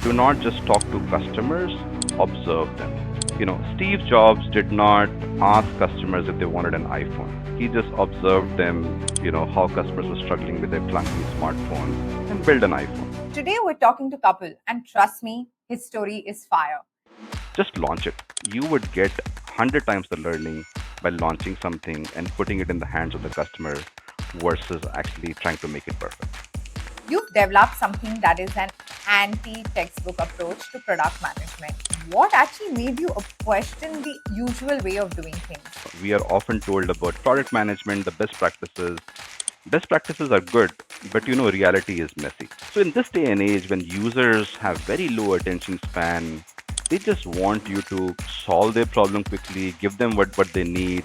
Do not just talk to customers, observe them. Steve Jobs did not ask customers if they wanted an iPhone. He just observed them, how customers were struggling with their clunky smartphones and built an iPhone. Today we're talking to Kapil, and trust me, his story is fire. Just launch it. You would get 100 times the learning by launching something and putting it in the hands of the customer versus actually trying to make it perfect. You've developed something that is an anti-textbook approach to product management. What actually made you question the usual way of doing things? We are often told about product management, the best practices. Best practices are good, but reality is messy. So in this day and age when users have very low attention span, they just want you to solve their problem quickly, give them what they need.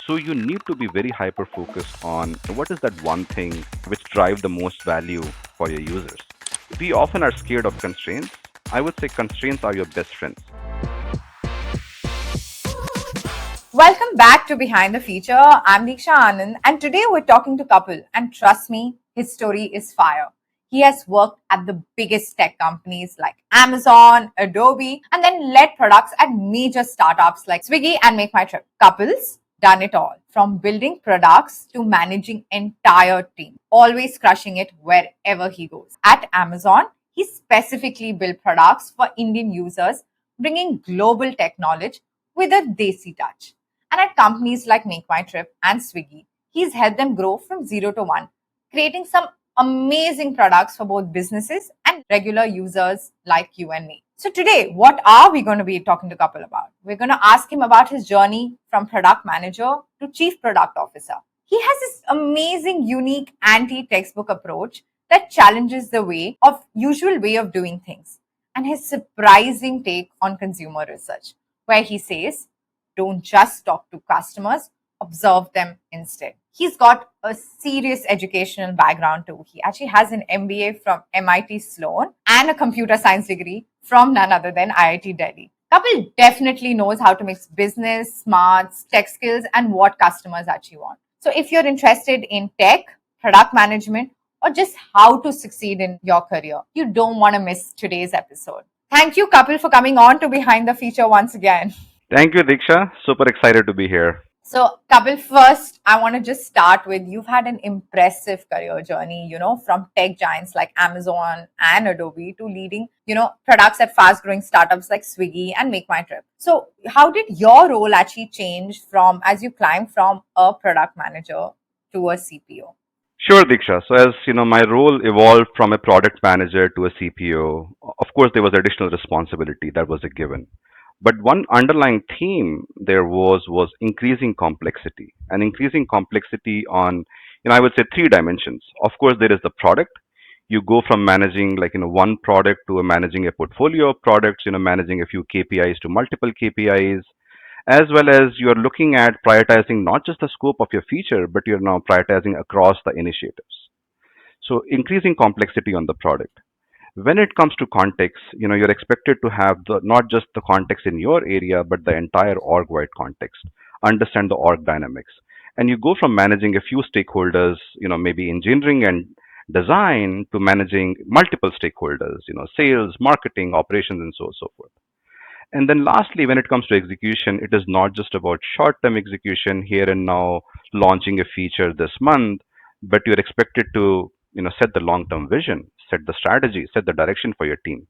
So you need to be very hyper focused on what is that one thing which drive the most value for your users. We often are scared of constraints. I would say constraints are your best friends. Welcome back to Behind the Feature. I'm Diksha Anand, and today we're talking to Kapil, and trust me, his story is fire. He has worked at the biggest tech companies like Amazon, Adobe, and then led products at major startups like Swiggy and MakeMyTrip. Kapil's done it all, from building products to managing entire team, always crushing it wherever he goes. At Amazon, he specifically built products for Indian users, bringing global tech knowledge with a desi touch. And at companies like MakeMyTrip and Swiggy, he's helped them grow from 0 to 1, creating some amazing products for both businesses and regular users like you and me. So today, what are we going to be talking to Kapil about? We're going to ask him about his journey from product manager to chief product officer. He has this amazing, unique anti-textbook approach that challenges the usual way of doing things, and his surprising take on consumer research, where he says, don't just talk to customers, observe them instead. He's got a serious educational background too. He actually has an MBA from MIT Sloan and a computer science degree from none other than IIT Delhi. Kapil definitely knows how to mix business, smarts, tech skills, and what customers actually want. So if you're interested in tech, product management, or just how to succeed in your career, you don't want to miss today's episode. Thank you, Kapil, for coming on to Behind the Feature once again. Thank you, Diksha. Super excited to be here. So, Kapil, first, I want to just start with you've had an impressive career journey, from tech giants like Amazon and Adobe to leading, products at fast growing startups like Swiggy and MakeMyTrip. So, how did your role actually change from as you climbed from a product manager to a CPO? Sure, Diksha. So as my role evolved from a product manager to a CPO. Of course, there was additional responsibility that was a given. But one underlying theme there was increasing complexity, and increasing complexity on, I would say three dimensions. Of course, there is the product. You go from managing one product to managing a portfolio of products, managing a few KPIs to multiple KPIs, as well as you're looking at prioritizing not just the scope of your feature, but you're now prioritizing across the initiatives. So increasing complexity on the product. When it comes to context, you're expected to have the not just the context in your area, but the entire org-wide context, understand the org dynamics. And you go from managing a few stakeholders, maybe engineering and design, to managing multiple stakeholders, sales, marketing, operations, and so on, so forth. And then lastly, when it comes to execution, it is not just about short-term execution here and now, launching a feature this month, but you're expected to, set the long-term vision, set the strategy, set the direction for your team.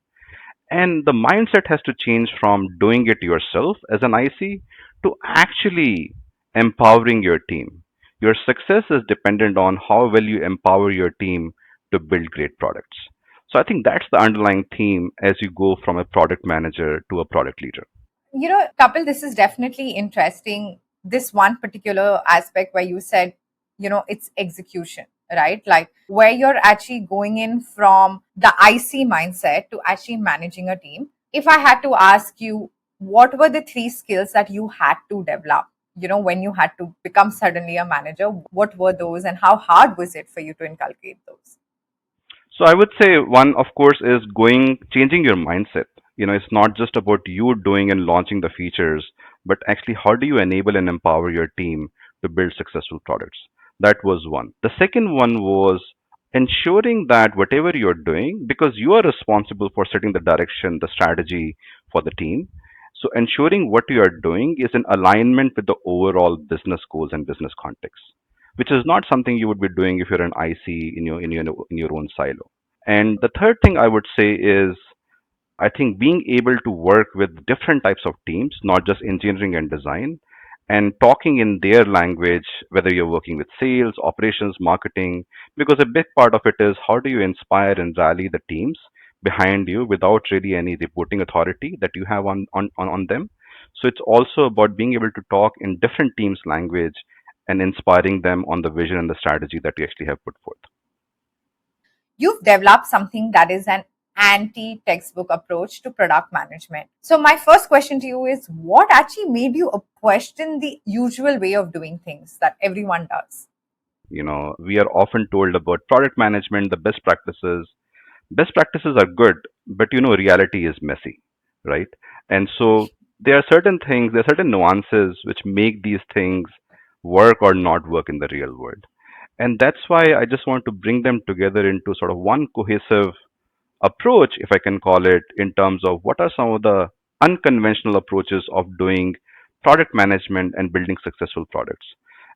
And the mindset has to change from doing it yourself as an IC to actually empowering your team. Your success is dependent on how well you empower your team to build great products. So I think that's the underlying theme as you go from a product manager to a product leader. Kapil, this is definitely interesting. This one particular aspect where you said, it's execution, right? Like where you're actually going in from the IC mindset to actually managing a team. If I had to ask you, what were the three skills that you had to develop, when you had to become suddenly a manager? What were those and how hard was it for you to inculcate those? So I would say one, of course, is changing your mindset. It's not just about you doing and launching the features, but actually how do you enable and empower your team to build successful products? That was one. The second one was ensuring that whatever you're doing, because you are responsible for setting the direction, the strategy for the team, so ensuring what you are doing is in alignment with the overall business goals and business context, which is not something you would be doing if you're an IC in your own silo. And the third thing I would say is, I think being able to work with different types of teams, not just engineering and design, and talking in their language, whether you're working with sales, operations, marketing, because a big part of it is how do you inspire and rally the teams behind you without really any reporting authority that you have on them. So it's also about being able to talk in different teams' language and inspiring them on the vision and the strategy that you actually have put forth. You've developed something that is an anti textbook approach to product management. So, my first question to you is what actually made you question the usual way of doing things that everyone does? We are often told about product management, the best practices. Best practices are good, but reality is messy, right? And so there are certain nuances which make these things work or not work in the real world. And that's why I just want to bring them together into sort of one cohesive approach, if I can call it, in terms of what are some of the unconventional approaches of doing product management and building successful products.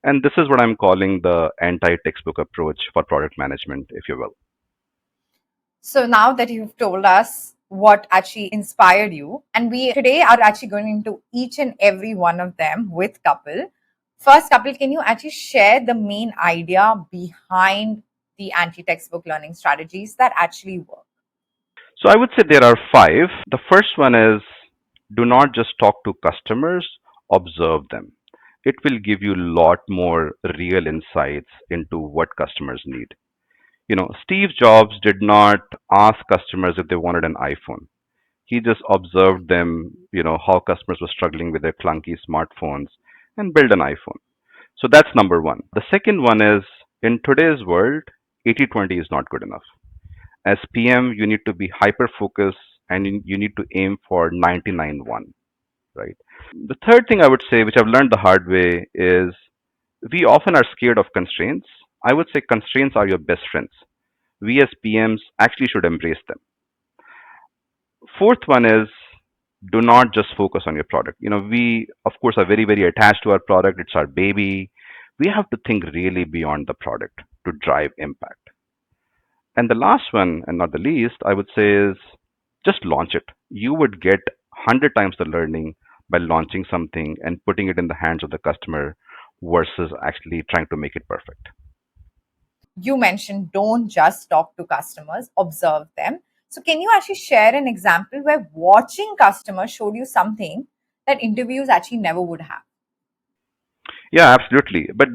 And this is what I'm calling the anti textbook approach for product management, if you will. So, now that you've told us what actually inspired you, and we today are actually going into each and every one of them with Kapil. First, Kapil, can you actually share the main idea behind the anti textbook learning strategies that actually work? So I would say there are five. The first one is do not just talk to customers, observe them. It will give you a lot more real insights into what customers need. Steve Jobs did not ask customers if they wanted an iPhone. He just observed them, how customers were struggling with their clunky smartphones and built an iPhone. So that's number one. The second one is in today's world, 80/20 is not good enough. As PM, you need to be hyper focused and you need to aim for 99/1, right? The third thing I would say, which I've learned the hard way, is we often are scared of constraints. I would say constraints are your best friends. We as PMs actually should embrace them. Fourth one is do not just focus on your product. We, of course, are very, very attached to our product. It's our baby. We have to think really beyond the product to drive impact. And the last one, and not the least, I would say is just launch it. You would get 100 times the learning by launching something and putting it in the hands of the customer versus actually trying to make it perfect. You mentioned don't just talk to customers, observe them. So, can you actually share an example where watching customers showed you something that interviews actually never would have? Yeah, absolutely. But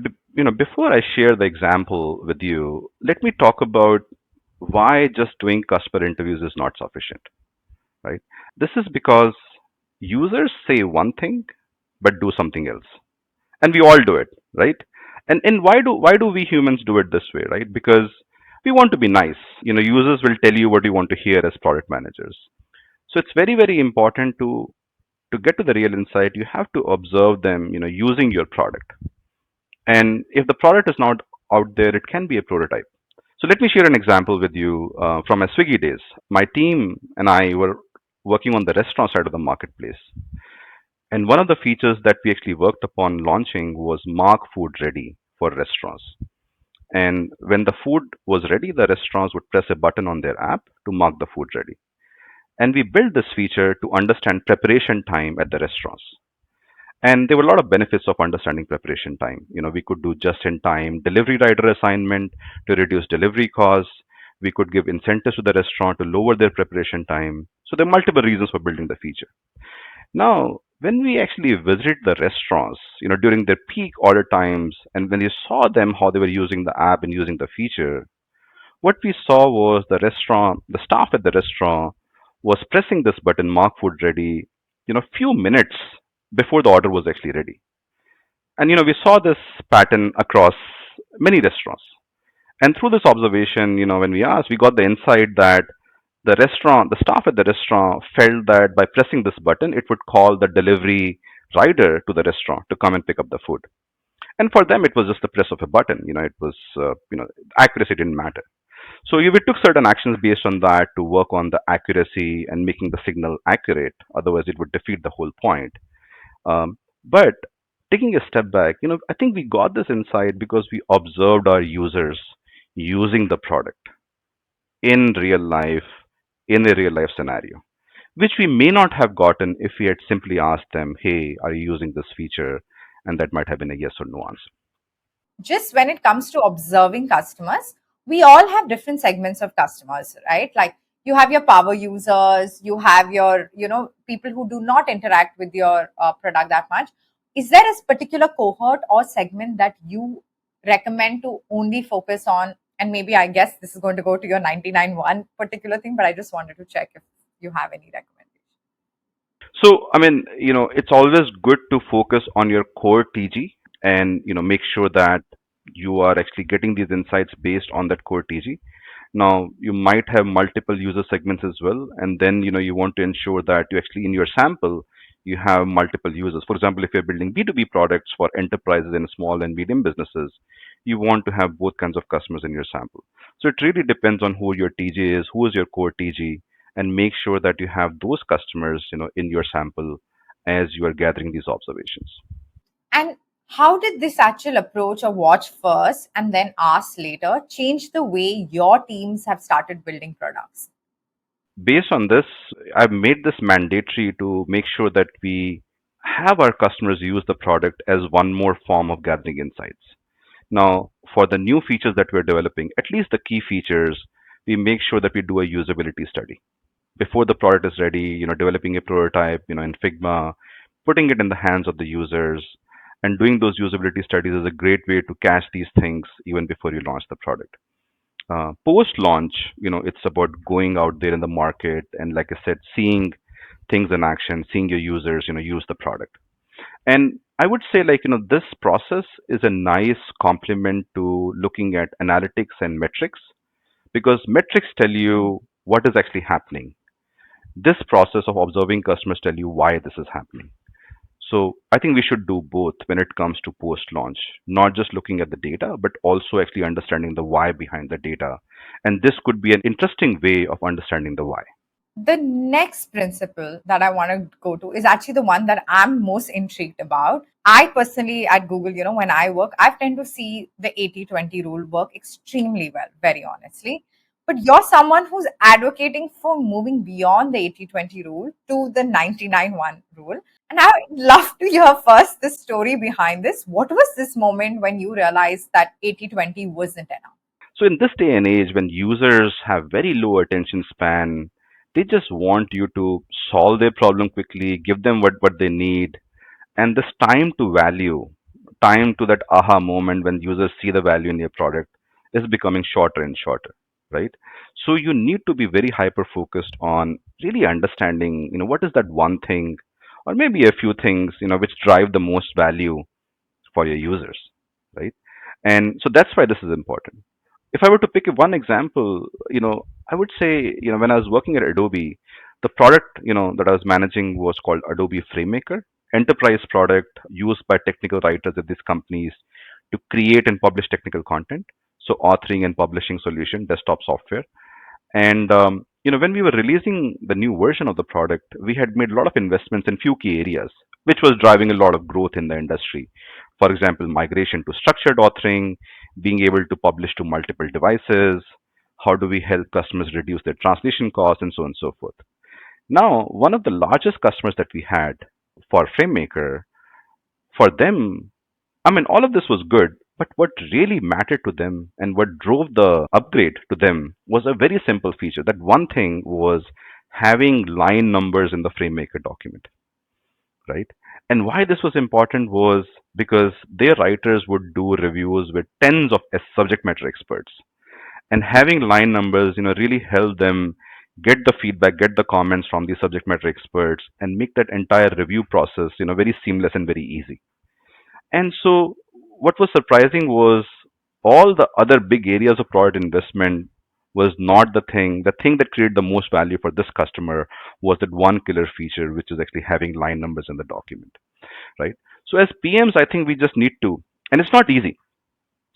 before I share the example with you, let me talk about why just doing customer interviews is not sufficient, right? This is because users say one thing but do something else, and we all do it, right? And why do we humans do it this way, right? Because we want to be nice. Users will tell you what you want to hear as product managers. So it's very, very important to get to the real insight. You have to observe them, using your product. And if the product is not out there, it can be a prototype. So let me share an example with you from my Swiggy days. My team and I were working on the restaurant side of the marketplace. And one of the features that we actually worked upon launching was mark food ready for restaurants. And when the food was ready, the restaurants would press a button on their app to mark the food ready. And we built this feature to understand preparation time at the restaurants. And there were a lot of benefits of understanding preparation time. We could do just in time delivery rider assignment to reduce delivery costs. We could give incentives to the restaurant to lower their preparation time. So there are multiple reasons for building the feature. Now, when we actually visited the restaurants, during their peak order times, and when you saw them how they were using the app and using the feature, what we saw was the staff at the restaurant was pressing this button, mark food ready, few minutes before the order was actually ready. And we saw this pattern across many restaurants. And through this observation, when we asked, we got the insight that the staff at the restaurant felt that by pressing this button, it would call the delivery rider to the restaurant to come and pick up the food. And for them, it was just the press of a button. It was, accuracy didn't matter. So we took certain actions based on that to work on the accuracy and making the signal accurate. Otherwise, it would defeat the whole point. But taking a step back, I think we got this insight because we observed our users using the product in real life, in a real life scenario, which we may not have gotten if we had simply asked them, hey, are you using this feature? And that might have been a yes or no answer. Just when it comes to observing customers, we all have different segments of customers, right? Like you have your power users, you have your, people who do not interact with your product that much. Is there a particular cohort or segment that you recommend to only focus on? And maybe I guess this is going to go to your 99.1 particular thing, but I just wanted to check if you have any recommendation. So, I mean, it's always good to focus on your core TG and, make sure that you are actually getting these insights based on that core TG. Now, you might have multiple user segments as well, and then, you want to ensure that you actually, in your sample, you have multiple users. For example, if you're building B2B products for enterprises and small and medium businesses, you want to have both kinds of customers in your sample. So it really depends on who your TG is, who is your core TG, and make sure that you have those customers, in your sample as you are gathering these observations. And how did this actual approach of watch first and then ask later change the way your teams have started building products? Based on this, I've made this mandatory to make sure that we have our customers use the product as one more form of gathering insights. Now, for the new features that we're developing, at least the key features, we make sure that we do a usability study before the product is ready, developing a prototype, in Figma, putting it in the hands of the users, and doing those usability studies is a great way to catch these things even before you launch the product. Post launch, it's about going out there in the market and, like I said, seeing things in action, seeing your users, use the product. And I would say, like, this process is a nice complement to looking at analytics and metrics because metrics tell you what is actually happening. This process of observing customers tell you why this is happening. So I think we should do both when it comes to post launch, not just looking at the data, but also actually understanding the why behind the data. And this could be an interesting way of understanding the why. The next principle that I want to go to is actually the one that I'm most intrigued about. I personally at Google, when I work, I tend to see the 80-20 rule work extremely well, very honestly. But you're someone who's advocating for moving beyond the 80-20 rule to the 99-1 rule. And I would love to hear first the story behind this. What was this moment when you realized that 80-20 wasn't enough? So in this day and age, when users have very low attention span, they just want you to solve their problem quickly, give them what they need, and this time to value, time to that aha moment when users see the value in your product is becoming shorter and shorter, right? So you need to be very hyper focused on really understanding, what is that one thing or maybe a few things, which drive the most value for your users, right? And so that's why this is important. If I were to pick one example, I would say, when I was working at Adobe, the product, that I was managing was called Adobe FrameMaker, enterprise product used by technical writers at these companies to create and publish technical content. So authoring and publishing solution, desktop software. And when we were releasing the new version of the product, we had made a lot of investments in few key areas, which was driving a lot of growth in the industry. For example, migration to structured authoring, being able to publish to multiple devices, how do we help customers reduce their translation costs, and so on and so forth. Now, one of the largest customers that we had for FrameMaker, for them, I mean, all of this was good, but what really mattered to them and what drove the upgrade to them was a very simple feature. That one thing was having line numbers in the FrameMaker document, right? And why this was important was because their writers would do reviews with tens of subject matter experts, and having line numbers, really helped them get the feedback, get the comments from these subject matter experts, and make that entire review process, very seamless and very easy. And so, what was surprising was all the other big areas of product investment was not the thing. The thing that created the most value for this customer was that one killer feature, which is actually having line numbers in the document, right? So, as PMs, I think we just need to, and it's not easy.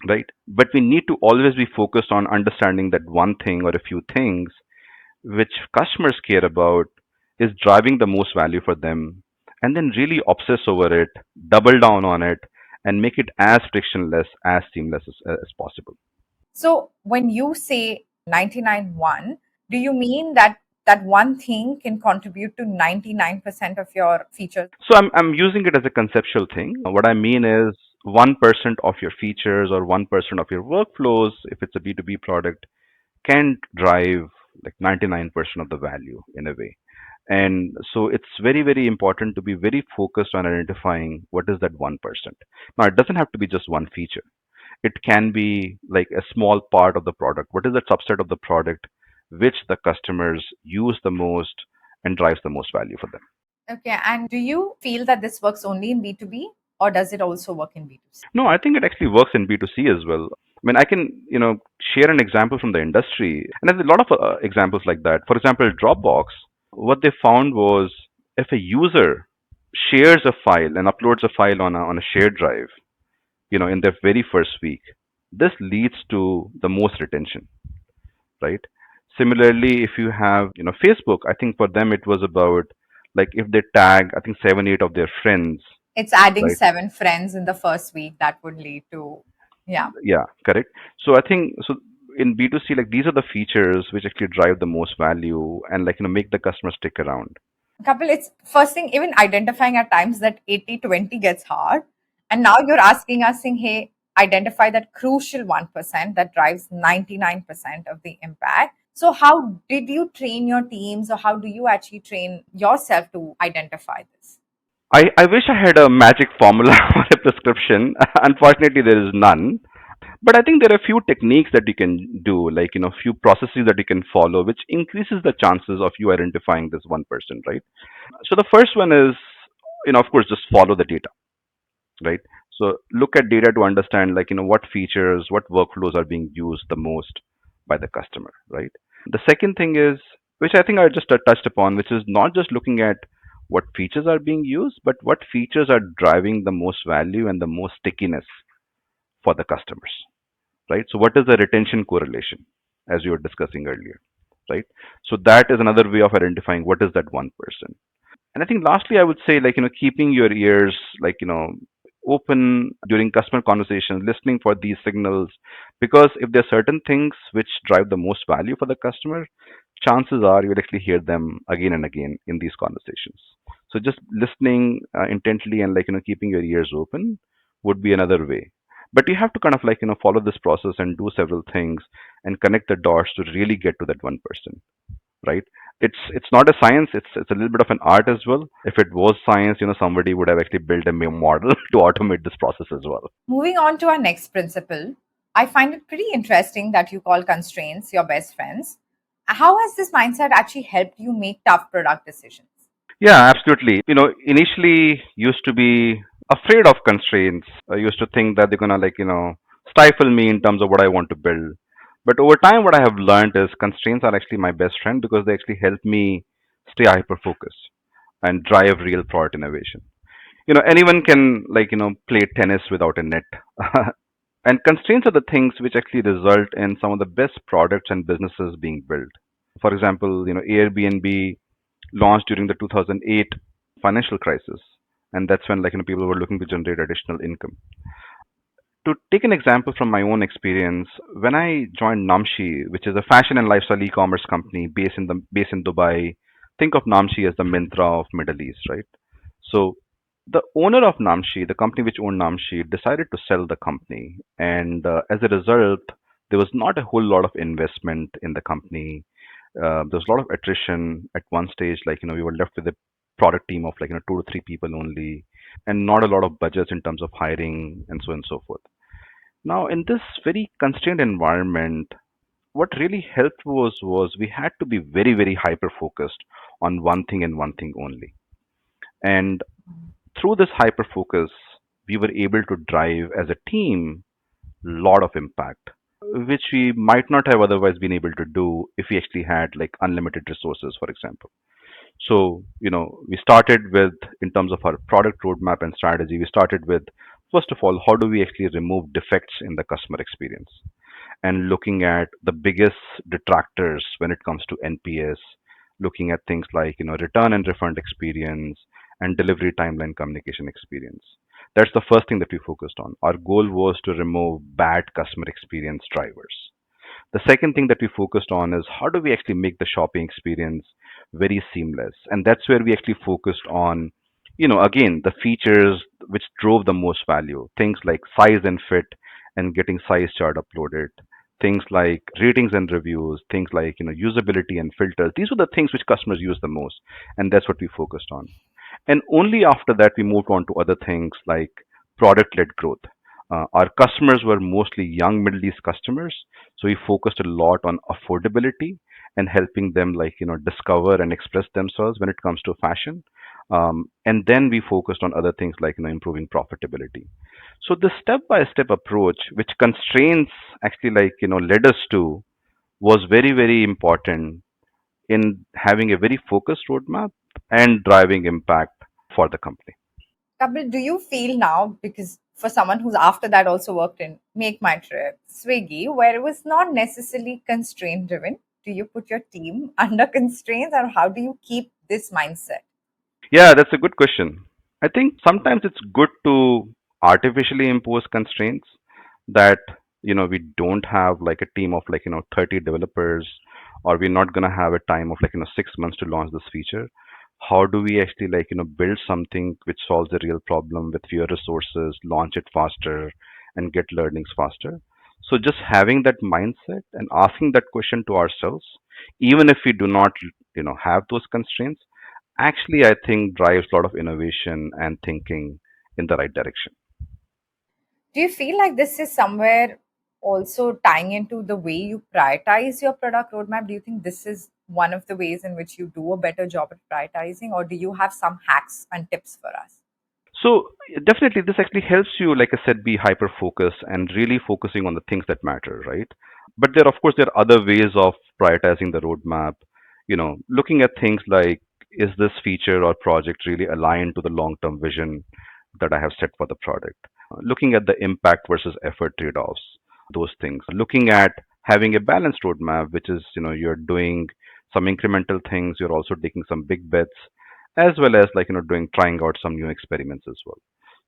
right? But we need to always be focused on understanding that one thing or a few things which customers care about is driving the most value for them, and then really obsess over it, double down on it, and make it as frictionless, as seamless as possible. So when you say 99.1, do you mean that that one thing can contribute to 99% of your features? So I'm using it as a conceptual thing. What I mean is 1% of your features or 1% of your workflows, if it's a B2B product, can drive like 99% of the value in a way. And so it's very, very important to be very focused on identifying what is that 1%. Now, it doesn't have to be just one feature. It can be like a small part of the product. What is the subset of the product which the customers use the most and drives the most value for them? Okay, and do you feel that this works only in B2B or does it also work in B2C? No, I think it actually works in B2C as well. I mean, I can, share an example from the industry, and there's a lot of examples like that. For example, Dropbox, what they found was if a user shares a file and uploads a file on a shared drive, in their very first week, this leads to the most retention, right? Similarly, if you have, Facebook, I think for them it was about like if they tag, I think 7, 8 of their friends, It's adding right? 7 friends in the first week that would lead to, yeah. Yeah, correct. So I think so in B2C, like these are the features which actually drive the most value and like make the customer stick around. Kapil, it's first thing, even identifying at times that 80/20 gets hard. And now you're asking us, saying, hey, identify that crucial 1% that drives 99% of the impact. So, how did you train your teams, or how do you actually train yourself to identify this? I wish I had a magic formula or a prescription. Unfortunately, there is none. But I think there are a few techniques that you can do, like, few processes that you can follow, which increases the chances of you identifying this 1%, right? So the first one is, of course, just follow the data, right? So look at data to understand, like, what features, what workflows are being used the most by the customer, right? The second thing is, which I think I just touched upon, which is not just looking at what features are being used, but what features are driving the most value and the most stickiness for the customers, right? So what is the retention correlation, as you were discussing earlier, right? So that is another way of identifying what is that 1%. And I think lastly, I would say, like, keeping your ears, like, open during customer conversations, listening for these signals, because if there are certain things which drive the most value for the customer, chances are you'll actually hear them again and again in these conversations. So just listening intently and, like, keeping your ears open would be another way. But you have to kind of, like, follow this process and do several things and connect the dots to really get to that 1%, right? It's not a science, it's a little bit of an art as well. If it was science, somebody would have actually built a model to automate this process as well. Moving on to our next principle, I find it pretty interesting that you call constraints your best friends. How has this mindset actually helped you make tough product decisions? Yeah, absolutely. Initially used to be afraid of constraints. I used to think that they're gonna, like, stifle me in terms of what I want to build. But over time, what I have learned is constraints are actually my best friend because they actually help me stay hyper focused and drive real product innovation. Anyone can, like, play tennis without a net. And constraints are the things which actually result in some of the best products and businesses being built. For example, Airbnb launched during the 2008 financial crisis, and that's when, like, people were looking to generate additional income. To take an example from my own experience, when I joined Namshi, which is a fashion and lifestyle e-commerce company based in Dubai, think of Namshi as the Myntra of Middle East, right? So the owner of Namshi, the company which owned Namshi, decided to sell the company, and as a result, there was not a whole lot of investment in the company. There was a lot of attrition at one stage. Like, we were left with a product team of, like, 2 to 3 people only, and not a lot of budgets in terms of hiring and so on and so forth. Now, in this very constrained environment, what really helped was we had to be very, very hyper focused on one thing and one thing only. And through this hyper focus, we were able to drive as a team lot of impact, which we might not have otherwise been able to do if we actually had, like, unlimited resources, for example. So, we started with, in terms of our product roadmap and strategy, we started with First of all, how do we actually remove defects in the customer experience? And looking at the biggest detractors when it comes to NPS, looking at things like return and refund experience and delivery timeline communication experience. That's the first thing that we focused on. Our goal was to remove bad customer experience drivers. The second thing that we focused on is how do we actually make the shopping experience very seamless? And that's where we actually focused on, again, the features which drove the most value. Things like size and fit and getting size chart uploaded. Things like ratings and reviews, things like usability and filters. These were the things which customers use the most, and that's what we focused on. And only after that, we moved on to other things like product led growth. Our customers were mostly young Middle East customers, so we focused a lot on affordability and helping them, like, discover and express themselves when it comes to fashion. And then we focused on other things like, improving profitability. So the step by step approach, which constraints actually, like, led us to, was very, very important in having a very focused roadmap and driving impact for the company. Kapil, do you feel now, because for someone who's after that also worked in Make My Trip, Swiggy, where it was not necessarily constraint driven, do you put your team under constraints or how do you keep this mindset? Yeah, that's a good question. I think sometimes it's good to artificially impose constraints that, we don't have like a team of like, 30 developers, or we're not going to have a time of like, 6 months to launch this feature. How do we actually like, build something which solves a real problem with fewer resources, launch it faster, and get learnings faster? So just having that mindset and asking that question to ourselves, even if we do not, have those constraints, actually I think drives a lot of innovation and thinking in the right direction. Do you feel like this is somewhere also tying into the way you prioritize your product roadmap? Do you think this is one of the ways in which you do a better job at prioritizing, or do you have some hacks and tips for us? So definitely this actually helps you, like I said, be hyper focused and really focusing on the things that matter, right? But there, of course, there are other ways of prioritizing the roadmap. Looking at things like, is this feature or project really aligned to the long-term vision that I have set for the product? Looking at the impact versus effort trade-offs, those things. Looking at having a balanced roadmap, which is, you're doing some incremental things, you're also taking some big bets, as well as like, doing trying out some new experiments as well.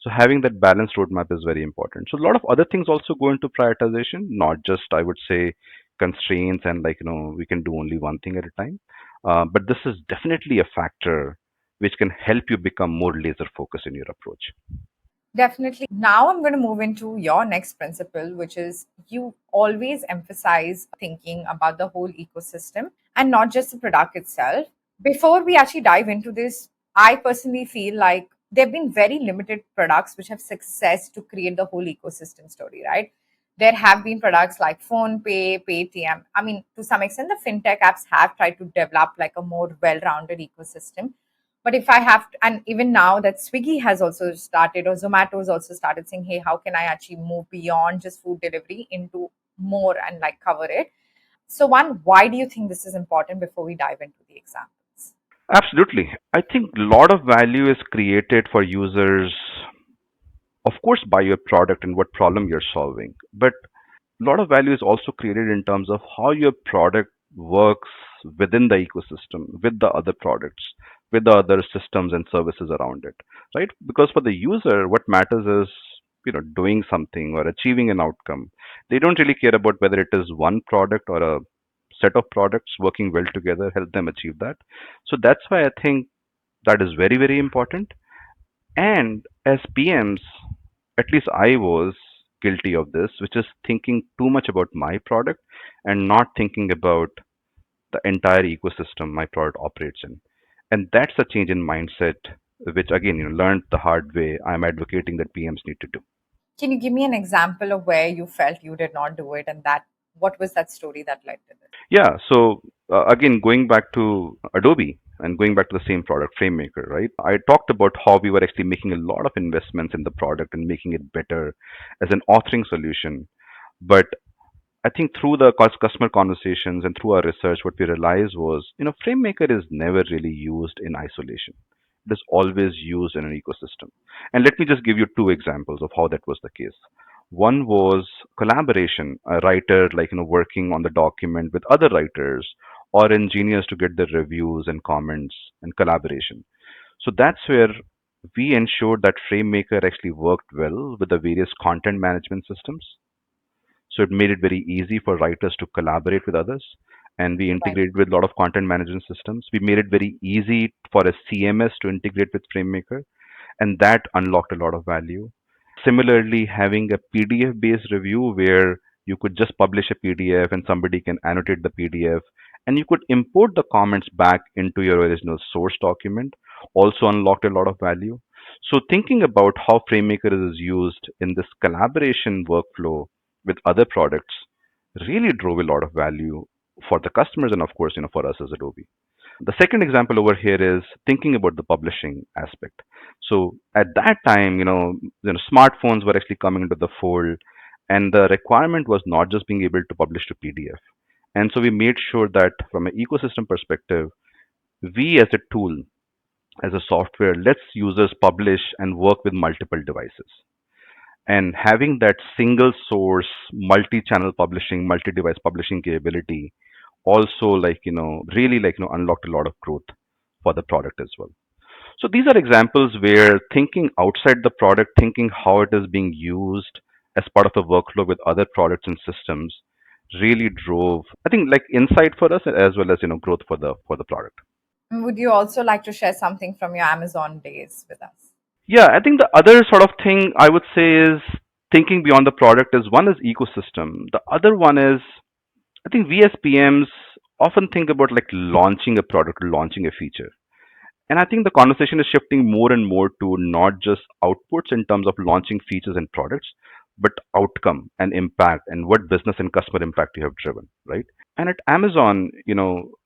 So having that balanced roadmap is very important. So a lot of other things also go into prioritization, not just, I would say, constraints and like, we can do only one thing at a time. But this is definitely a factor which can help you become more laser focused in your approach. Definitely. Now I'm going to move into your next principle, which is you always emphasize thinking about the whole ecosystem and not just the product itself. Before we actually dive into this, I personally feel like there have been very limited products which have success to create the whole ecosystem story, right? There have been products like Phone Pay, Paytm. I mean, to some extent, the fintech apps have tried to develop like a more well-rounded ecosystem. But if I have to, and even now that Swiggy has also started, or Zomato has also started saying, hey, how can I actually move beyond just food delivery into more and like cover it? So, one, why do you think this is important before we dive into the examples? Absolutely. I think a lot of value is created for users, of course, by your product and what problem you're solving. But a lot of value is also created in terms of how your product works within the ecosystem with the other products, with the other systems and services around it, right? Because for the user, what matters is, doing something or achieving an outcome. They don't really care about whether it is one product or a set of products working well together help them achieve that. So that's why I think that is very, very important. And as PMs, at least I was guilty of this, which is thinking too much about my product and not thinking about the entire ecosystem my product operates in. And that's a change in mindset, which again, learned the hard way. I'm advocating that PMs need to do. Can you give me an example of where you felt you did not do it, and that what was that story that led to this? Yeah. So again, going back to Adobe and going back to the same product, FrameMaker, right? I talked about how we were actually making a lot of investments in the product and making it better as an authoring solution. But I think through the customer conversations and through our research, what we realized was, FrameMaker is never really used in isolation. it is always used in an ecosystem. And let me just give you two examples of how that was the case. One was collaboration, a writer working on the document with other writers or engineers to get the reviews and comments and collaboration. So that's where we ensured that FrameMaker actually worked well with the various content management systems. So it made it very easy for writers to collaborate with others. And we Right. integrated with a lot of content management systems. We made it very easy for a CMS to integrate with FrameMaker, and that unlocked a lot of value. Similarly, having a PDF based review where you could just publish a PDF and somebody can annotate the PDF and you could import the comments back into your original source document also unlocked a lot of value. So, thinking about how FrameMaker is used in this collaboration workflow with other products really drove a lot of value for the customers and, of course, for us as Adobe. The second example over here is thinking about the publishing aspect. So at that time, smartphones were actually coming into the fold, and the requirement was not just being able to publish to PDF. And so we made sure that from an ecosystem perspective, we as a tool, as a software, lets users publish and work with multiple devices. And having that single source, multi-channel publishing, multi-device publishing capability also really unlocked a lot of growth for the product as well. So these are examples where thinking outside the product, thinking how it is being used as part of a workflow with other products and systems really drove, I think, like insight for us as well as growth for the product. Would you also like to share something from your Amazon days with us? Yeah, I think the other sort of thing I would say is thinking beyond the product is one is ecosystem. The other one is I think we as PMs often think about like launching a product, launching a feature. And I think the conversation is shifting more and more to not just outputs in terms of launching features and products, but outcome and impact and what business and customer impact you have driven, right? And at Amazon,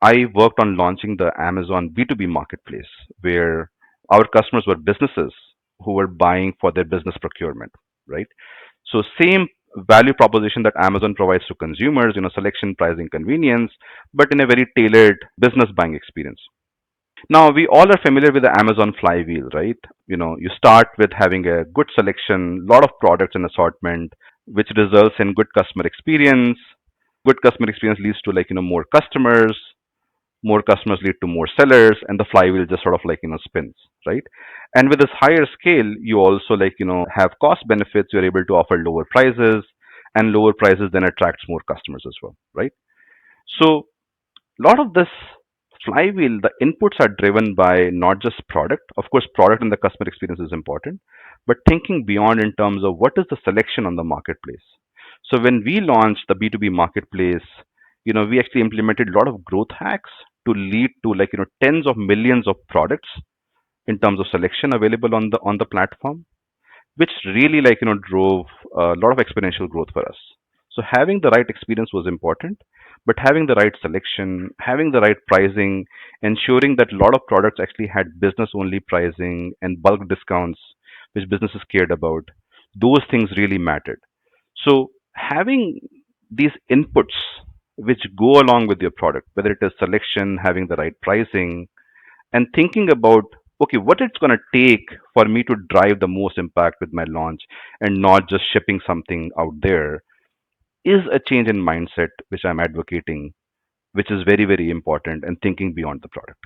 I worked on launching the Amazon B2B marketplace where our customers were businesses who were buying for their business procurement, right? So same value proposition that Amazon provides to consumers, selection, pricing, convenience, but in a very tailored business buying experience. Now, we all are familiar with the Amazon flywheel, right? You start with having a good selection, lot of products and assortment, which results in good customer experience. Good customer experience leads to more customers. More customers lead to more sellers, and the flywheel just sort of spins, right? And with this higher scale, you also have cost benefits. You're able to offer lower prices, and lower prices then attracts more customers as well, right? So lot of this flywheel, the inputs are driven by not just product. Of course, product and the customer experience is important, but thinking beyond in terms of what is the selection on the marketplace. So when we launched the B2B marketplace, we actually implemented a lot of growth hacks to lead to tens of millions of products in terms of selection available on the platform, which really drove a lot of exponential growth for us. So having the right experience was important, but having the right selection, having the right pricing, ensuring that a lot of products actually had business only pricing and bulk discounts which businesses cared about, those things really mattered. So having these inputs which go along with your product, whether it is selection, having the right pricing, and thinking about okay, what it's going to take for me to drive the most impact with my launch and not just shipping something out there is a change in mindset which I'm advocating, which is very, very important and thinking beyond the product.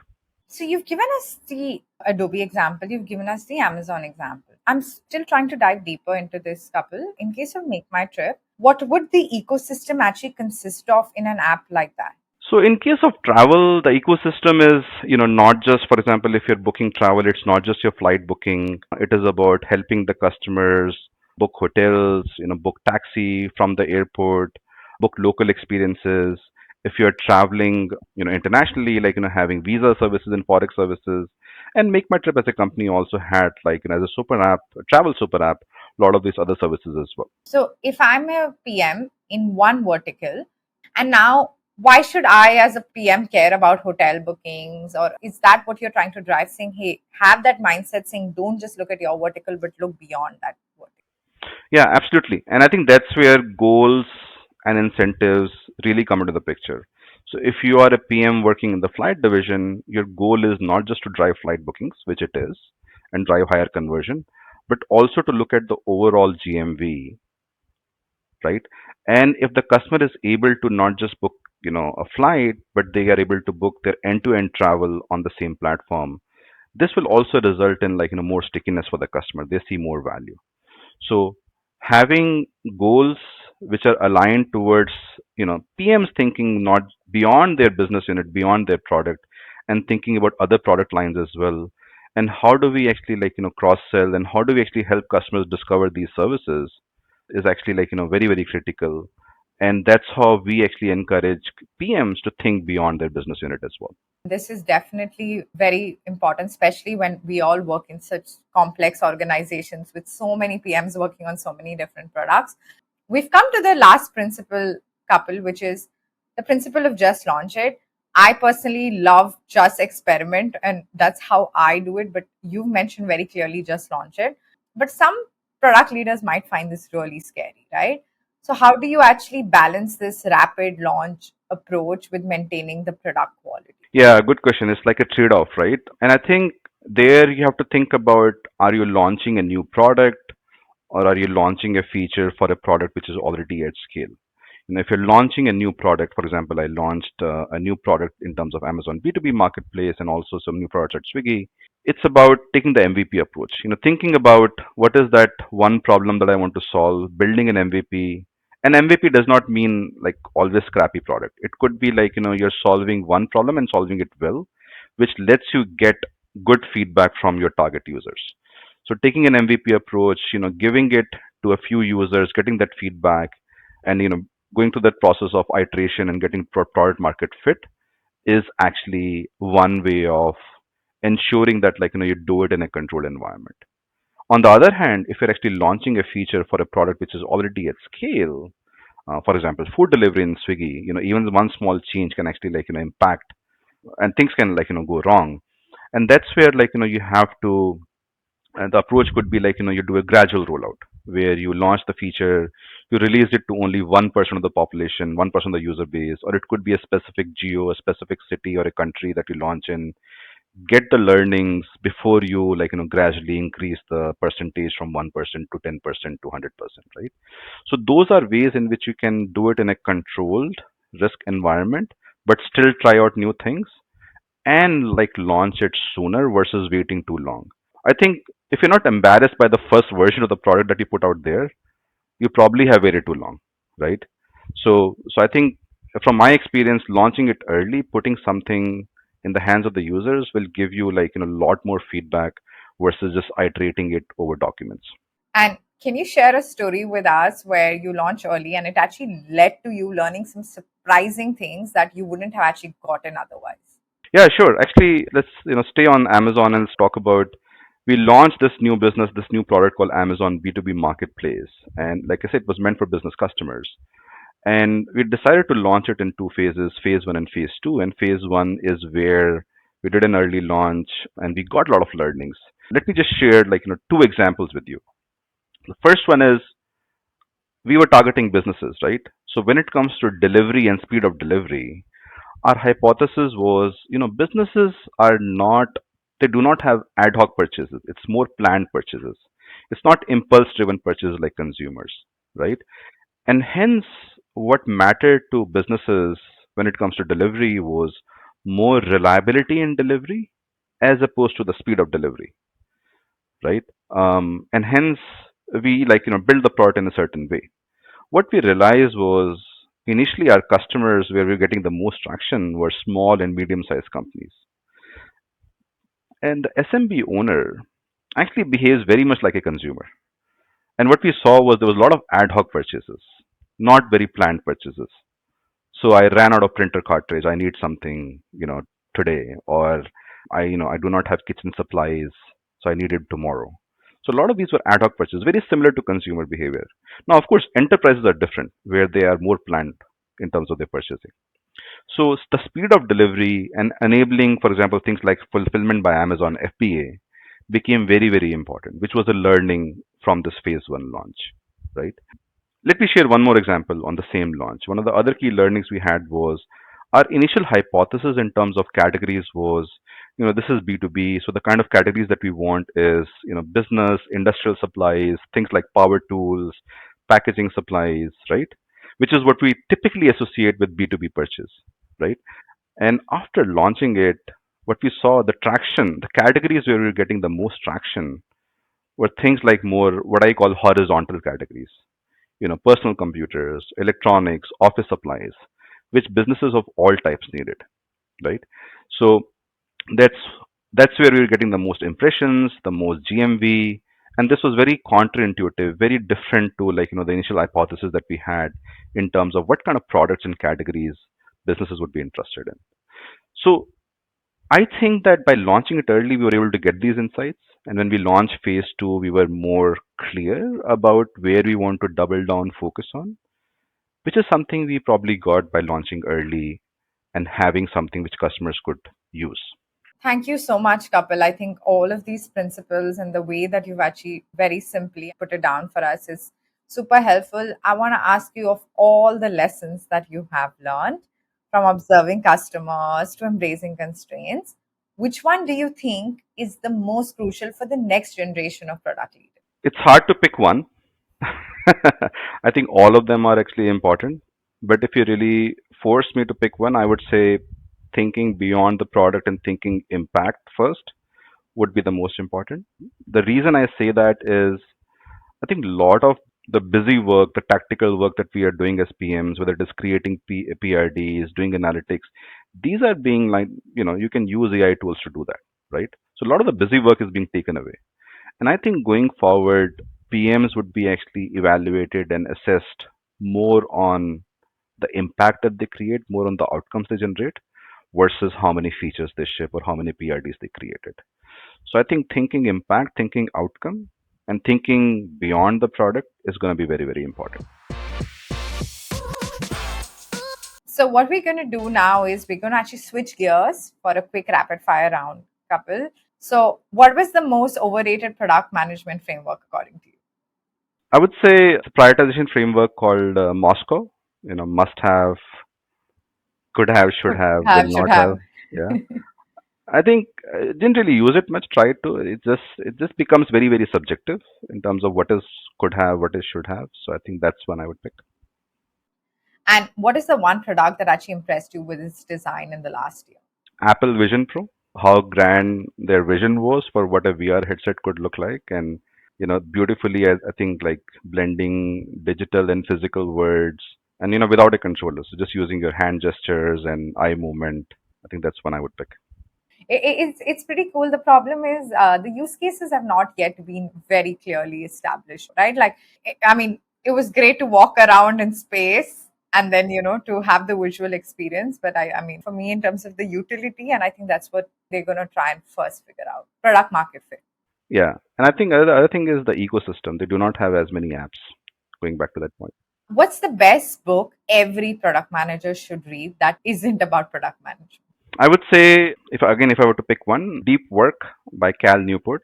So you've given us the Adobe example, you've given us the Amazon example. I'm still trying to dive deeper into this couple. In case of Make My Trip, what would the ecosystem actually consist of in an app like that? So in case of travel, the ecosystem is, not just, for example, if you're booking travel, it's not just your flight booking. It is about helping the customers book hotels, book taxi from the airport, book local experiences. If you're traveling, internationally, having visa services and forex services. And Make My Trip as a company also had as a super app, a travel super app, a lot of these other services as well. So if I'm a PM in one vertical, and now why should I as a PM care about hotel bookings? Or is that what you're trying to drive? Saying, hey, have that mindset saying don't just look at your vertical, but look beyond that vertical. Yeah, absolutely. And I think that's where goals and incentives really come into the picture. So if you are a PM working in the flight division, your goal is not just to drive flight bookings, which it is, and drive higher conversion, but also to look at the overall GMV, right? And if the customer is able to not just book, a flight, but they are able to book their end-to-end travel on the same platform, this will also result in more stickiness for the customer. They see more value. So having goals which are aligned towards, PMs thinking not beyond their business unit, beyond their product, and thinking about other product lines as well. And how do we actually cross sell, and how do we actually help customers discover these services is actually very, very critical. And that's how we actually encourage PMs to think beyond their business unit as well. This is definitely very important, especially when we all work in such complex organizations with so many PMs working on so many different products. We've come to the last principle, Kapil, which is the principle of just launch it. I personally love just experiment, and that's how I do it. But you've mentioned very clearly just launch it. But some product leaders might find this really scary, right? So, how do you actually balance this rapid launch approach with maintaining the product quality? Yeah, good question. It's like a trade-off, right? And I think there you have to think about, are you launching a new product, or are you launching a feature for a product which is already at scale? If you're launching a new product, for example, I launched a new product in terms of Amazon B2B marketplace and also some new products at Swiggy. It's about taking the MVP approach, thinking about what is that one problem that I want to solve, building an MVP. An MVP does not mean like always scrappy product. It could be like, you're solving one problem and solving it well, which lets you get good feedback from your target users. So taking an MVP approach, giving it to a few users, getting that feedback, and going through that process of iteration and getting product market fit is actually one way of ensuring that you do it in a controlled environment. On the other hand, if you're actually launching a feature for a product which is already at scale, for example, food delivery in Swiggy, even one small change can actually impact, and things can go wrong. And that's where you have to, and the approach could be you do a gradual rollout where you launch the feature, you release it to only 1% of the population, 1% of the user base, or it could be a specific geo, a specific city or a country that you launch in. Get the learnings before you gradually increase the percentage from 1% to 10% to 100%, right? So those are ways in which you can do it in a controlled risk environment, but still try out new things and launch it sooner versus waiting too long. I think if you're not embarrassed by the first version of the product that you put out there, you probably have waited too long, right? So I think from my experience, launching it early, putting something in the hands of the users will give you a lot more feedback versus just iterating it over documents. And can you share a story with us where you launched early and it actually led to you learning some surprising things that you wouldn't have actually gotten otherwise? Yeah, sure. Actually, let's stay on Amazon and let's talk about. We launched this new business, this new product called Amazon B2B Marketplace, and like I said, it was meant for business customers. And we decided to launch it in two phases, phase one and phase two. And phase one is where we did an early launch and we got a lot of learnings. Let me just share two examples with you. The first one is we were targeting businesses, right? So when it comes to delivery and speed of delivery, our hypothesis was, businesses are not, they do not have ad hoc purchases. It's more planned purchases. It's not impulse driven purchases like consumers, right? And hence, what mattered to businesses when it comes to delivery was more reliability in delivery as opposed to the speed of delivery, right? And hence, we build the product in a certain way. What we realized was initially our customers where we were getting the most traction were small and medium sized companies. And the SMB owner actually behaves very much like a consumer. And what we saw was there was a lot of ad hoc purchases, not very planned purchases. So I ran out of printer cartridge. I need something, today, or I do not have kitchen supplies, so I need it tomorrow. So a lot of these were ad hoc purchases, very similar to consumer behavior. Now, of course, enterprises are different, where they are more planned in terms of their purchasing. So the speed of delivery and enabling, for example, things like fulfillment by Amazon (FBA) became very, very important, which was a learning from this phase one launch, right? Let me share one more example on the same launch. One of the other key learnings we had was Our initial hypothesis in terms of categories was, this is B2B, so the kind of categories that we want is, business, industrial supplies, things like power tools, packaging supplies, right? Which is what we typically associate with B2B purchase, right? And after launching it, what we saw, the traction, the categories where we were getting the most traction were things like more what I call horizontal categories, personal computers, electronics, office supplies, which businesses of all types needed, right? So that's that's where we were getting the most impressions, the most GMV, and this was very counterintuitive, very different to like the initial hypothesis that we had in terms of what kind of products and categories businesses would be interested in. So I think that by launching it early, we were able to get these insights. And when we launched phase two, we were more clear about where we want to double down, focus on, which is something we probably got by launching early and having something which customers could use. Thank you so much, Kapil. I think all of these principles and the way that you've actually very simply put it down for us is super helpful. I want to ask you of all the lessons that you have learned from observing customers to embracing constraints, which one do you think is the most crucial for the next generation of product leaders? It's hard to pick one. I think all of them are actually important. But if you really force me to pick one, I would say thinking beyond the product and thinking impact first would be the most important. The reason I say that is I think a lot of the busy work, the tactical work that we are doing as PMs, whether it is creating PRDs, doing analytics, these are being like, you can use AI tools to do that, right? So a lot of the busy work is being taken away. And I think going forward, PMs would be actually evaluated and assessed more on the impact that they create, more on the outcomes they generate, versus how many features they ship or how many PRDs they created. So I think thinking impact, thinking outcome, and thinking beyond the product is going to be very, very important. So, what we're going to do now is we're going to actually switch gears for a quick rapid fire round, couple. So, what was the most overrated product management framework according to you? I would say it's a prioritization framework called Moscow. Must have, could have, should have, will Should not have. have. Yeah. I think didn't really use it much. Tried to. It just becomes very very subjective in terms of what is could have, what is should have. So I think that's one I would pick. And what is the one product that actually impressed you with its design in the last year? Apple Vision Pro. How grand their vision was for what a VR headset could look like, and beautifully I think like blending digital and physical words, and without a controller, so just using your hand gestures and eye movement. I think that's one I would pick. It's pretty cool. The problem is the use cases have not yet been very clearly established, right? Like, I mean, it was great to walk around in space and then to have the visual experience. But I mean, for me, in terms of the utility, and I think that's what they're going to try and first figure out product market fit. Yeah, and I think the other thing is the ecosystem. They do not have as many apps. Going back to that point, What's the best book every product manager should read that isn't about product management? I would say if I were to pick one, Deep Work by Cal Newport.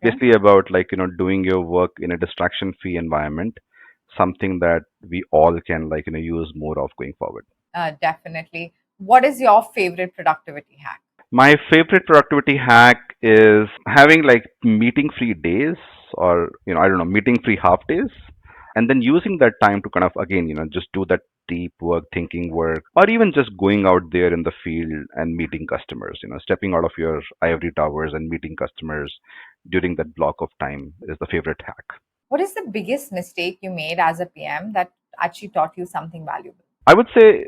It's Okay. basically about like doing your work in a distraction-free environment, something that we all can like use more of going forward. Definitely. What is your favorite productivity hack? My favorite productivity hack is having like meeting free days, or I don't know, meeting free half days, and then using that time to kind of again just do that deep work, thinking work, or even just going out there in the field and meeting customers, stepping out of your ivory towers and meeting customers during that block of time is the favorite hack. What is the biggest mistake you made as a PM that actually taught you something valuable? I would say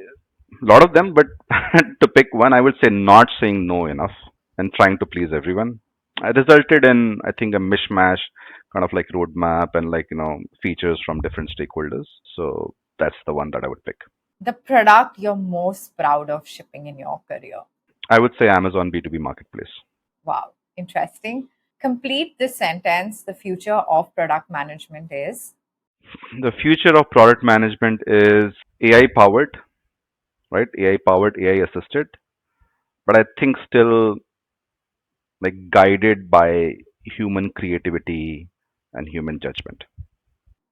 a lot of them, but to pick one, I would say not saying no enough and trying to please everyone. It resulted in, I think, a mishmash kind of like roadmap and like, features from different stakeholders. So that's the one that I would pick. The product you're most proud of shipping in your career. I would say Amazon B2B marketplace. Wow, interesting. Complete this sentence. The future of product management is. The future of product management is AI powered, right? AI powered, AI assisted, but I think still like guided by human creativity and human judgment.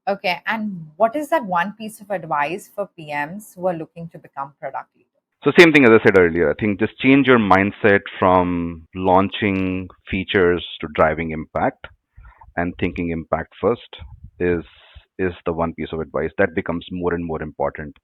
Okay, and what is that one piece of advice for PMs who are looking to become product leaders? So same thing as I said earlier. I think just change your mindset from launching features to driving impact and thinking impact first is is the one piece of advice that becomes more and more important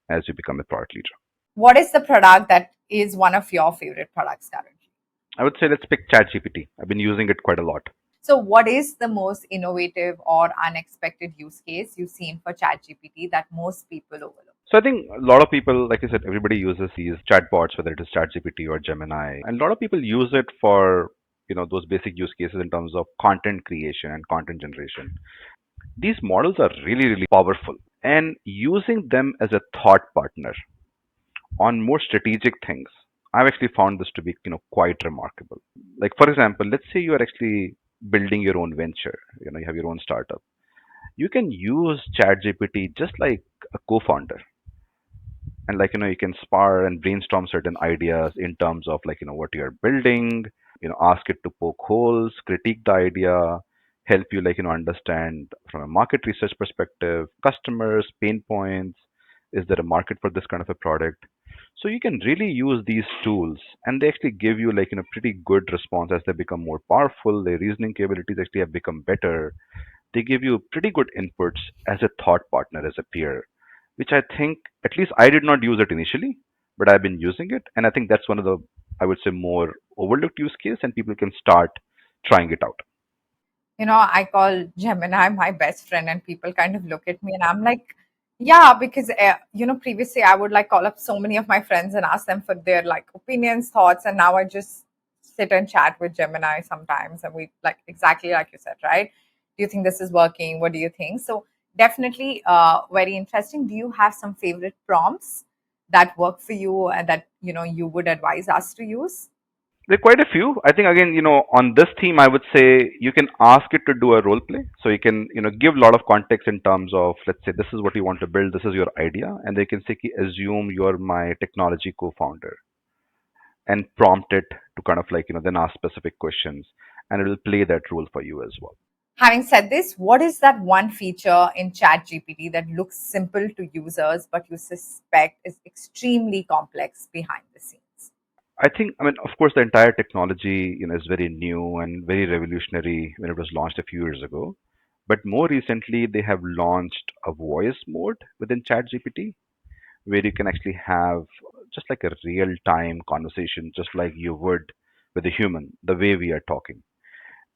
as you become a product leader. What is the product that is one of your favorite products currently? I would say let's pick ChatGPT. I've been using it quite a lot. So, what is the most innovative or unexpected use case you've seen for ChatGPT that most people overlook? So I think a lot of people, like I said, everybody uses these chatbots, whether it is ChatGPT or Gemini, and a lot of people use it for those basic use cases in terms of content creation and content generation. These models are really, really powerful, and using them as a thought partner on more strategic things, I've actually found this to be quite remarkable. Like for example, let's say you are actually building your own venture. You have your own startup. You can use ChatGPT just like a co-founder, and you can spar and brainstorm certain ideas in terms of what you're building. Ask it to poke holes, critique the idea, help you understand from a market research perspective, customers pain points, is there a market for this kind of a product. So you can really use these tools, and they actually give you pretty good response. As they become more powerful, their reasoning capabilities actually have become better. They give you pretty good inputs as a thought partner, as a peer, which I think, at least I did not use it initially, but I've been using it. And I think that's one of the, I would say, more overlooked use case, and people can start trying it out. I call Gemini my best friend, and people kind of look at me, and I'm like, yeah, because previously I would like call up so many of my friends and ask them for their like opinions, thoughts, and now I just sit and chat with Gemini sometimes, and we like exactly like you said, right? Do you think this is working? What do you think? So definitely, very interesting. Do you have some favorite prompts that work for you and that you would advise us to use? There are quite a few. I think again, on this theme, I would say you can ask it to do a role play. So you can, give a lot of context in terms of, let's say, this is what you want to build, this is your idea, and they can say, assume you're my technology co-founder, and prompt it to kind of then ask specific questions, and it will play that role for you as well. Having said this, what is that one feature in ChatGPT that looks simple to users, but you suspect is extremely complex behind the scenes? I think, I mean, of course, the entire technology, is very new and very revolutionary when it was launched a few years ago. But more recently, they have launched a voice mode within ChatGPT, where you can actually have just like a real-time conversation, just like you would with a human, the way we are talking.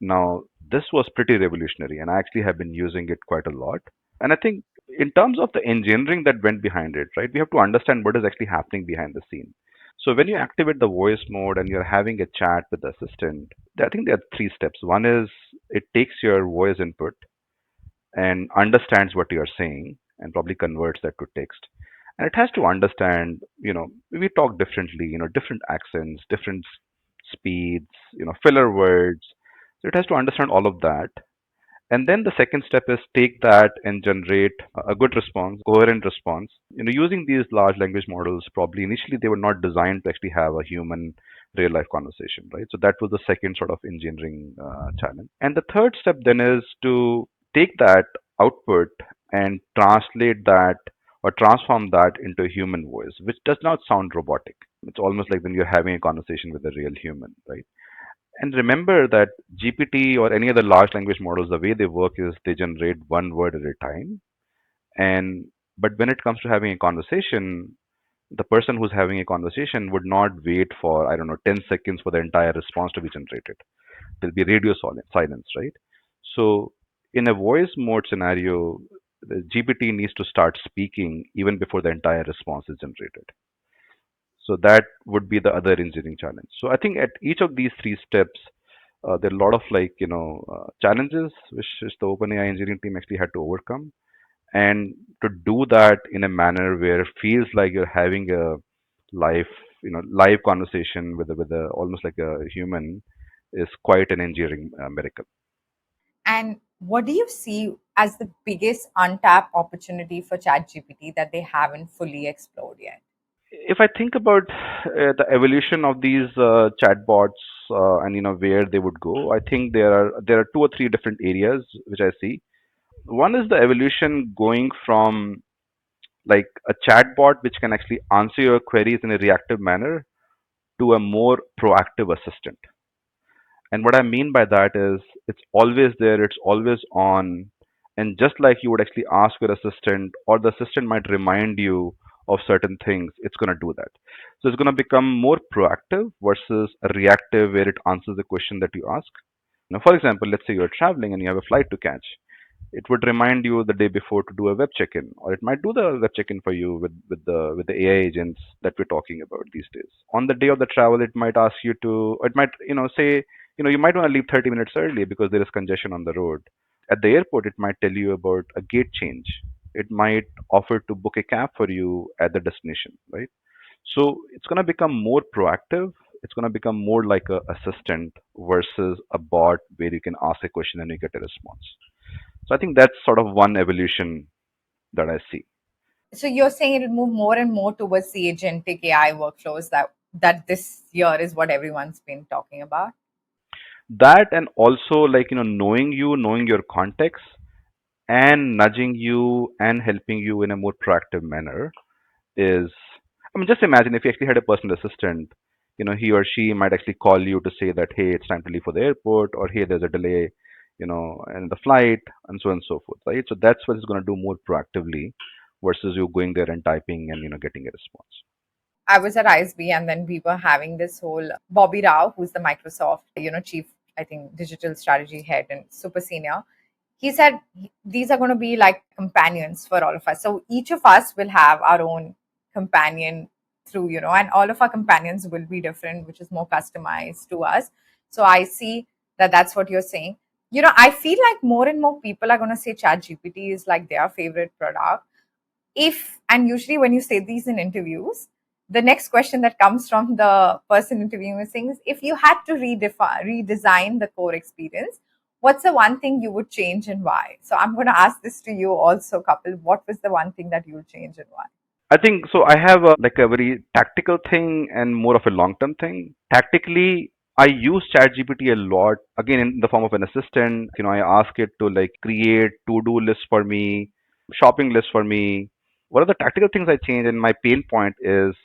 Now, this was pretty revolutionary, and I actually have been using it quite a lot. And I think in terms of the engineering that went behind it, right, we have to understand what is actually happening behind the scene. So when you activate the voice mode and you're having a chat with the assistant, I think there are three steps. One is it takes your voice input and understands what you're saying and probably converts that to text. And it has to understand, we talk differently, different accents, different speeds, filler words. So it has to understand all of that, and then the second step is take that and generate a good response, coherent response. Using these large language models, probably initially they were not designed to actually have a human real life conversation, right? So that was the second sort of engineering challenge. And the third step then is to take that output and translate that or transform that into a human voice, which does not sound robotic. It's almost like when you're having a conversation with a real human, right? And remember that GPT or any other large language models, the way they work is they generate one word at a time. And but when it comes to having a conversation, the person who's having a conversation would not wait for, I don't know, 10 seconds for the entire response to be generated. There'll be radio silence, right? So in a voice mode scenario, the GPT needs to start speaking even before the entire response is generated. So that would be the other engineering challenge. So I think at each of these three steps, there are a lot of challenges which is the OpenAI engineering team actually had to overcome, and to do that in a manner where it feels like you're having a live, live conversation with a almost like a human is quite an engineering miracle. And what do you see as the biggest untapped opportunity for ChatGPT that they haven't fully explored yet? If I think about the evolution of these chatbots and where they would go, I think there are two or three different areas which I see. One is the evolution going from like a chatbot which can actually answer your queries in a reactive manner to a more proactive assistant. And what I mean by that is it's always there, it's always on. And just like you would actually ask your assistant, or the assistant might remind you of certain things, it's going to do that. So it's going to become more proactive versus a reactive where it answers the question that you ask. Now, for example, let's say you're traveling and you have a flight to catch. It would remind you the day before to do a web check-in, or it might do the web check-in for you with the AI agents that we're talking about these days. On the day of the travel, it might ask you to, or it might say you might want to leave 30 minutes early because there is congestion on the road. At the airport, it might tell you about a gate change. It might offer to book a cab for you at the destination, right? So it's going to become more proactive. It's going to become more like a assistant versus a bot where you can ask a question and you get a response. So I think that's sort of one evolution that I see. So you're saying it'll move more and more towards the agentic AI workflows that this year is what everyone's been talking about. That, and also like knowing you, knowing your context, and nudging you and helping you in a more proactive manner is, I mean, just imagine if you actually had a personal assistant, he or she might actually call you to say that, hey, it's time to leave for the airport, or hey, there's a delay, in the flight, and so on and so forth, right? So that's what it's going to do more proactively versus you going there and typing and getting a response. I was at ISB and then we were having this whole Bobby Rao, who's the Microsoft, chief, I think, digital strategy head and super senior. He said these are going to be like companions for all of us. So each of us will have our own companion through, and all of our companions will be different, which is more customized to us. So I see that that's what you're saying. I feel like more and more people are going to say ChatGPT is like their favorite product. If, and usually when you say these in interviews, the next question that comes from the person interviewing is saying is, if you had to redesign the core experience, what's the one thing you would change and why? So I'm going to ask this to you also, Kapil. What was the one thing that you would change and why? I think so. I have like a very tactical thing and more of a long term thing. Tactically, I use ChatGPT a lot. Again, in the form of an assistant. I ask it to like create to do lists for me, shopping lists for me. One of the tactical things I change, and my pain point is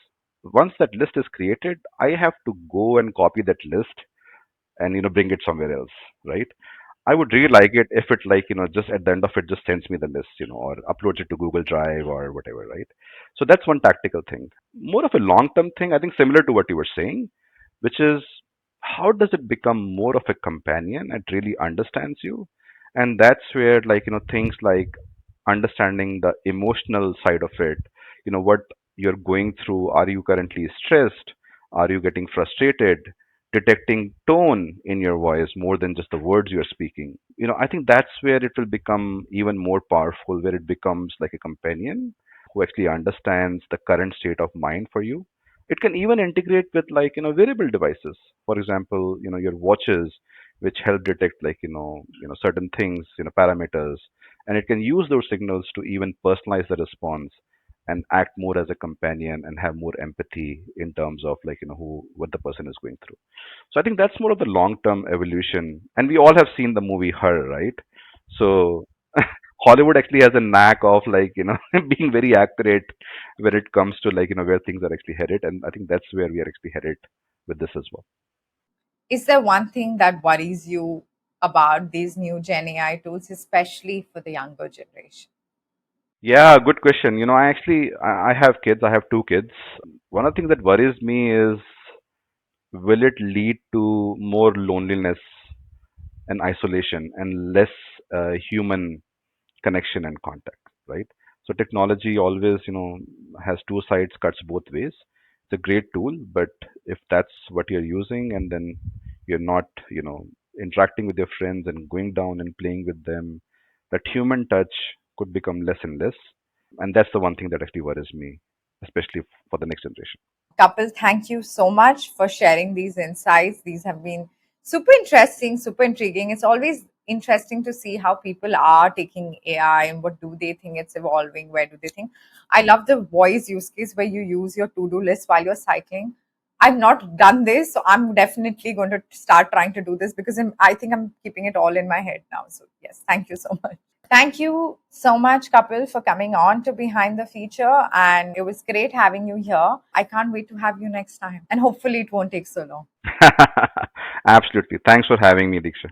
once that list is created, I have to go and copy that list and bring it somewhere else, right? I would really like it if it like, just at the end of it just sends me the list, or uploads it to Google Drive or whatever, right? So that's one tactical thing. More of a long term thing, I think similar to what you were saying, which is how does it become more of a companion and really understands you? And that's where like, things like understanding the emotional side of it, what you're going through. Are you currently stressed? Are you getting frustrated? Detecting tone in your voice more than just the words you're speaking. I think that's where it will become even more powerful, where it becomes like a companion who actually understands the current state of mind for you. It can even integrate with like wearable devices, for example, your watches, which help detect like certain things, parameters, and it can use those signals to even personalize the response and act more as a companion and have more empathy in terms of like who what the person is going through. So I think that's more of the long term evolution. And we all have seen the movie Her, right? So Hollywood actually has a knack of like, being very accurate when it comes to like, where things are actually headed. And I think that's where we are actually headed with this as well. Is there one thing that worries you about these new Gen AI tools, especially for the younger generation? Yeah, good question. I have kids. I have two kids. One of the things that worries me is, will it lead to more loneliness and isolation and less human connection and contact, right? So technology always, has two sides, cuts both ways. It's a great tool, but if that's what you're using and then you're not, interacting with your friends and going down and playing with them, that human touch could become less and less. And that's the one thing that actually worries me, especially for the next generation. Kapil, thank you so much for sharing these insights. These have been super interesting, super intriguing. It's always interesting to see how people are taking AI and what do they think it's evolving, where do they think. I love the voice use case where you use your to-do list while you're cycling. I've not done this, so I'm definitely going to start trying to do this because I think I'm keeping it all in my head now. So yes, thank you so much. Thank you so much, Kapil, for coming on to Behind the Feature. And it was great having you here. I can't wait to have you next time. And hopefully, it won't take so long. Absolutely. Thanks for having me, Diksha.